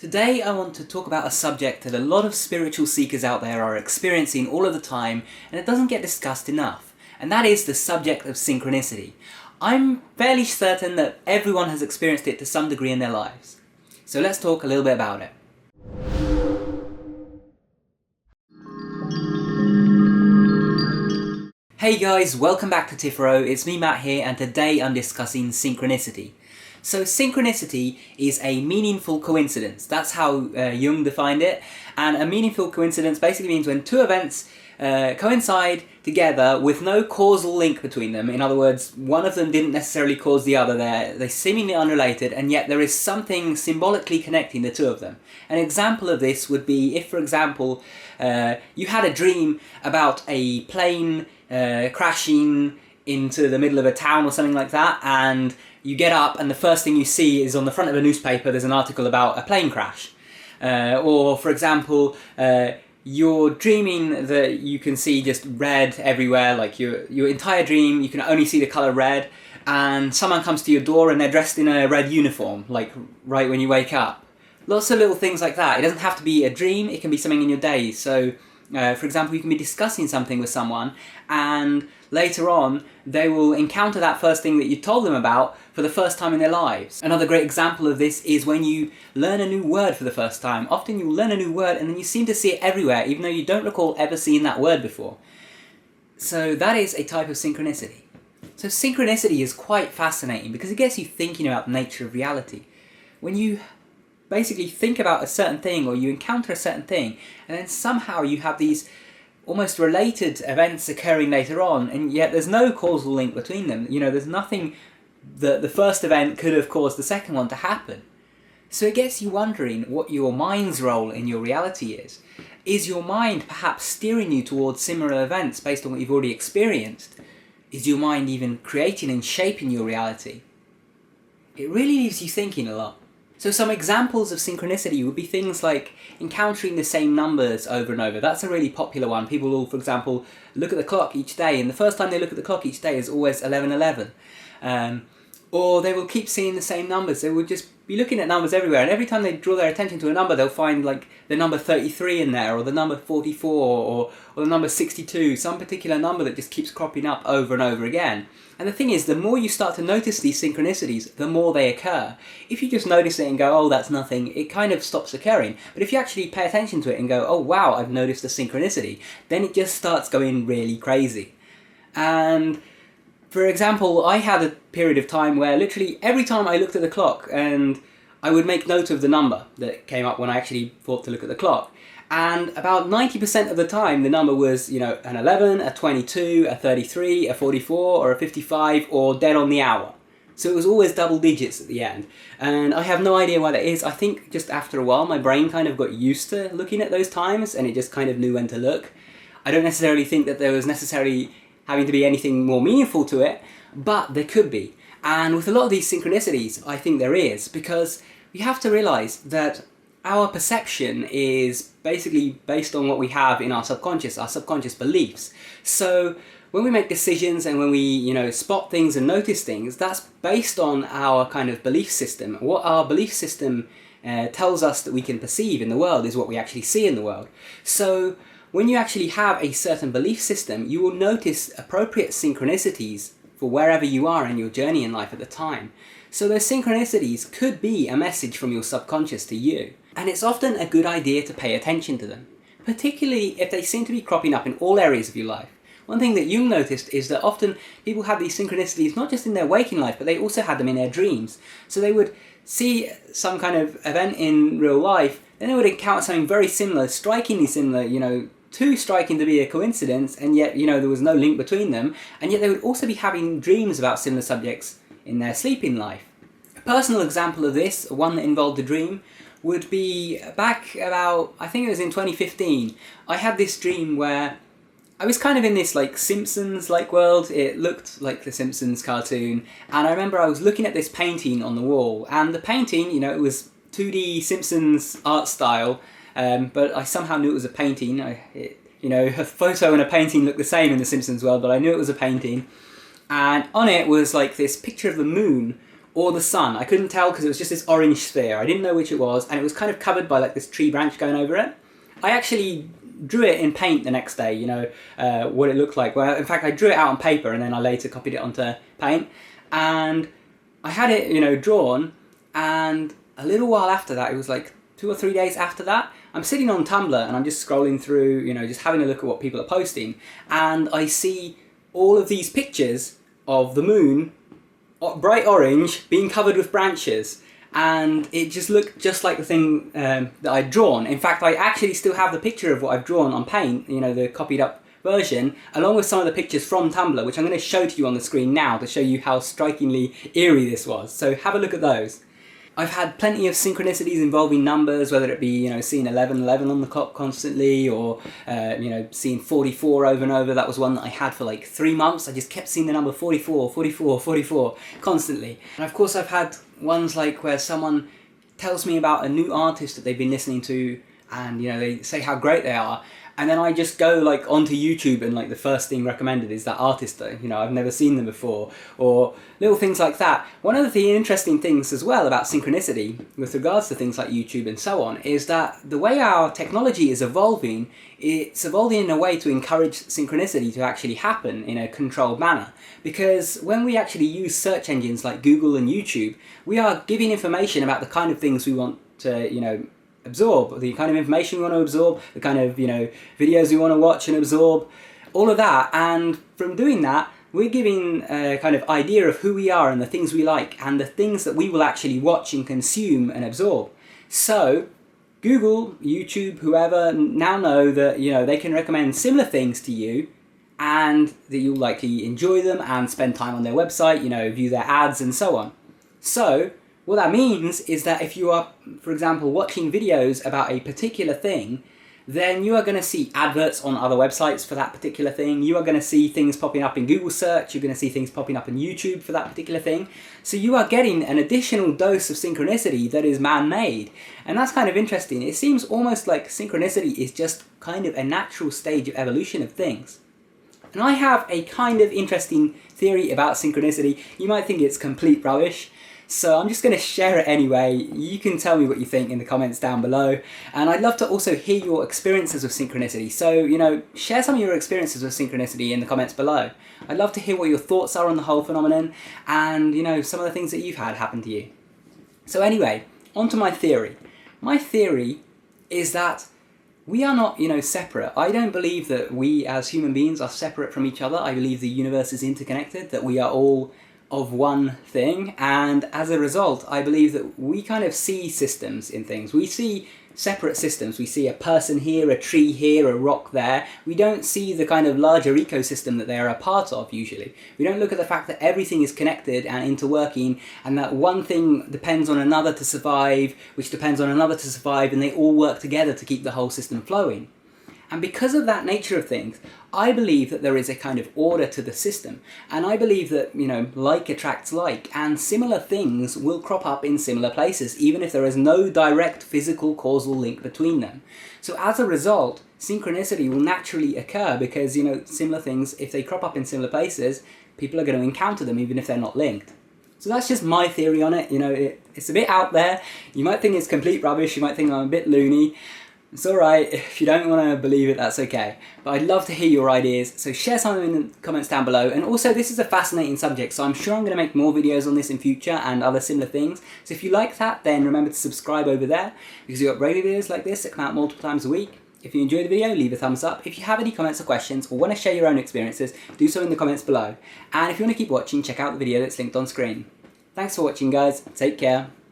Today I want to talk about a subject that a lot of spiritual seekers out there are experiencing all of the time, and it doesn't get discussed enough, and that is the subject of synchronicity. I'm fairly certain that everyone has experienced it to some degree in their lives. So let's talk a little bit about it. Hey guys, welcome back to Tipharot. It's me Matt here, and today I'm discussing synchronicity. So synchronicity is a meaningful coincidence. That's how Jung defined it. And a meaningful coincidence basically means when two events coincide together with no causal link between them. In other words, one of them didn't necessarily cause the other. They're seemingly unrelated, and yet there is something symbolically connecting the two of them. An example of this would be if, for example, you had a dream about a plane crashing into the middle of a town or something like that, and you get up and the first thing you see is on the front of a newspaper there's an article about a plane crash. Or, for example, you're dreaming that you can see just red everywhere, like your entire dream, you can only see the colour red, and someone comes to your door and they're dressed in a red uniform, like right when you wake up. Lots of little things like that. It doesn't have to be a dream, it can be something in your day. So, for example, you can be discussing something with someone, and later on they will encounter that first thing that you told them about for the first time in their lives. Another great example of this is when you learn a new word for the first time. Often you learn a new word and then you seem to see it everywhere, even though you don't recall ever seeing that word before. So that is a type of synchronicity. So synchronicity is quite fascinating because it gets you thinking about the nature of reality. When you basically think about a certain thing, or you encounter a certain thing, and then somehow you have these almost related events occurring later on, and yet there's no causal link between them. You know, there's nothing that the first event could have caused the second one to happen. So it gets you wondering what your mind's role in your reality is. Is your mind perhaps steering you towards similar events based on what you've already experienced? Is your mind even creating and shaping your reality? It really leaves you thinking a lot. So some examples of synchronicity would be things like encountering the same numbers over and over. That's a really popular one. People will, for example, look at the clock each day, and the first time they look at the clock each day is always 11:11. Or they will keep seeing the same numbers. They will just be looking at numbers everywhere, and every time they draw their attention to a number, they'll find like the number 33 in there, or the number 44, or the number 62, some particular number that just keeps cropping up over and over again. And the thing is, the more you start to notice these synchronicities, the more they occur. If you just notice it and go, oh, that's nothing, it kind of stops occurring. But if you actually pay attention to it and go, oh wow, I've noticed a synchronicity, then it just starts going really crazy. And for example, I had a period of time where literally every time I looked at the clock, and I would make note of the number that came up when I actually thought to look at the clock. And about 90% of the time the number was, you know, an 11, a 22, a 33, a 44, or a 55, or dead on the hour. So it was always double digits at the end. And I have no idea why that is. I think just after a while my brain kind of got used to looking at those times, and it just kind of knew when to look. I don't necessarily think that there was necessarily having to be anything more meaningful to it, but there could be. And with a lot of these synchronicities, I think there is, because we have to realise that our perception is basically based on what we have in our subconscious beliefs. So when we make decisions and when we, you know, spot things and notice things, that's based on our kind of belief system. What our belief system tells us that we can perceive in the world is what we actually see in the world. So when you actually have a certain belief system, you will notice appropriate synchronicities for wherever you are in your journey in life at the time. So those synchronicities could be a message from your subconscious to you. And it's often a good idea to pay attention to them, particularly if they seem to be cropping up in all areas of your life. One thing that Jung noticed is that often people have these synchronicities not just in their waking life, but they also had them in their dreams. So they would see some kind of event in real life, then they would encounter something very similar, strikingly similar, you know, too striking to be a coincidence, and yet, you know, there was no link between them, and yet they would also be having dreams about similar subjects in their sleeping life. A personal example of this, one that involved a dream, would be back about, I think it was in 2015, I had this dream where I was kind of in this like Simpsons-like world. It looked like the Simpsons cartoon, and I remember I was looking at this painting on the wall, and the painting, you know, it was 2D Simpsons art style, but I somehow knew it was a painting. You know, a photo and a painting look the same in the Simpsons world, but I knew it was a painting. And on it was like this picture of the moon or the sun. I couldn't tell because it was just this orange sphere. I didn't know which it was, and it was kind of covered by like this tree branch going over it. I actually drew it in paint the next day, you know, what it looked like. Well, in fact, I drew it out on paper and then I later copied it onto paint. And I had it, you know, drawn, and a little while after that, it was like 2 or 3 days after that, I'm sitting on Tumblr and I'm just scrolling through, you know, just having a look at what people are posting, and I see all of these pictures of the moon, bright orange, being covered with branches. And it just looked just like the thing that I'd drawn. In fact, I actually still have the picture of what I've drawn on paint, you know, the copied up version, along with some of the pictures from Tumblr, which I'm going to show to you on the screen now to show you how strikingly eerie this was. So have a look at those. I've had plenty of synchronicities involving numbers, whether it be, you know, seeing 1111 on the clock constantly, or, you know, seeing 44 over and over. That was one that I had for like 3 months. I just kept seeing the number 44, 44, 44 constantly. And of course I've had ones like where someone tells me about a new artist that they've been listening to, and, you know, they say how great they are. And then I just go like onto YouTube and like the first thing recommended is that artist that, you know, I've never seen them before, or little things like that. One of the interesting things as well about synchronicity with regards to things like YouTube and so on is that the way our technology is evolving, it's evolving in a way to encourage synchronicity to actually happen in a controlled manner. Because when we actually use search engines like Google and YouTube, we are giving information about the kind of things we want to, you know, absorb, the kind of information we want to absorb, the kind of, you know, videos we want to watch and absorb, all of that. And from doing that, we're giving a kind of idea of who we are and the things we like and the things that we will actually watch and consume and absorb. So Google, YouTube, whoever now know that, you know, they can recommend similar things to you and that you'll likely enjoy them and spend time on their website, you know, view their ads and so on. So what that means is that if you are, for example, watching videos about a particular thing, then you are going to see adverts on other websites for that particular thing. You are going to see things popping up in Google search. You're going to see things popping up in YouTube for that particular thing. So you are getting an additional dose of synchronicity that is man-made. And that's kind of interesting. It seems almost like synchronicity is just kind of a natural stage of evolution of things. And I have a kind of interesting theory about synchronicity. You might think it's complete rubbish, so I'm just going to share it anyway. You can tell me what you think in the comments down below. And I'd love to also hear your experiences with synchronicity. So, you know, share some of your experiences with synchronicity in the comments below. I'd love to hear what your thoughts are on the whole phenomenon and, you know, some of the things that you've had happen to you. So anyway, on to my theory. My theory is that we are not, you know, separate. I don't believe that we as human beings are separate from each other. I believe the universe is interconnected, that we are all of one thing, and as a result I believe that we kind of see systems in things. We see separate systems. We see a person here, a tree here, a rock there. We don't see the kind of larger ecosystem that they are a part of usually. We don't look at the fact that everything is connected and interworking, and that one thing depends on another to survive, which depends on another to survive, and they all work together to keep the whole system flowing. And because of that nature of things, I believe that there is a kind of order to the system. And I believe that, you know, like attracts like, and similar things will crop up in similar places, even if there is no direct physical causal link between them. So as a result, synchronicity will naturally occur because, you know, similar things, if they crop up in similar places, people are going to encounter them even if they're not linked. So that's just my theory on it. You know, it's a bit out there. You might think it's complete rubbish. You might think I'm a bit loony. It's alright, if you don't want to believe it, that's okay. But I'd love to hear your ideas, so share some of them in the comments down below. And also, this is a fascinating subject, so I'm sure I'm going to make more videos on this in future and other similar things. So if you like that, then remember to subscribe over there, because we've got regular videos like this that come out multiple times a week. If you enjoyed the video, leave a thumbs up. If you have any comments or questions, or want to share your own experiences, do so in the comments below. And if you want to keep watching, check out the video that's linked on screen. Thanks for watching, guys. Take care.